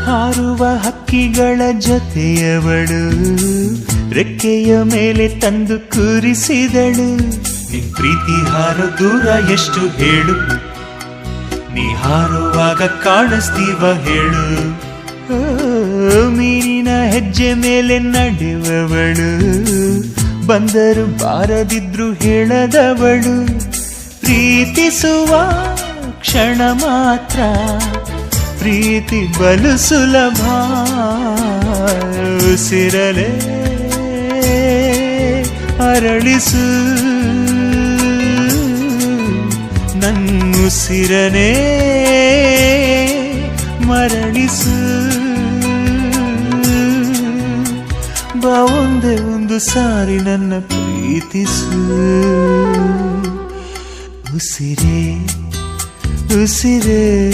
ಹಾರುವ ಹಕ್ಕಿಗಳ ಜೊತೆಯವಳು ರೆಕ್ಕೆಯ ಮೇಲೆ ತಂದು ಕೂರಿಸಿದಳು. ನಿನ್ ಪ್ರೀತಿ ಹಾರೋ ದೂರ ಎಷ್ಟು ಹೇಳು, ನೀ ಹಾರುವಾಗ ಕಾಣಿಸ್ತೀವ ಹೇಳು. ಮೀನಿನ ಹೆಜ್ಜೆ ಮೇಲೆ ನಡೆಯುವವಳು, ಬಂದರು ಬಾರದಿದ್ರು ಹೇಳದವಳು. ಪ್ರೀತಿಸುವ ಕ್ಷಣ ಮಾತ್ರ ಪ್ರೀತಿ ಬಲು ಸುಲಭ. ಉಸಿರಲೆ ಅರಳಿಸು ನನ್ನುಸಿರನೇ ಮರಳಿಸು. ಬಾ ಒಂದೇ ಒಂದು ಸಾರಿ ನನ್ನ ಪ್ರೀತಿಸು. ಉಸಿರೇ ಉಸಿರೇ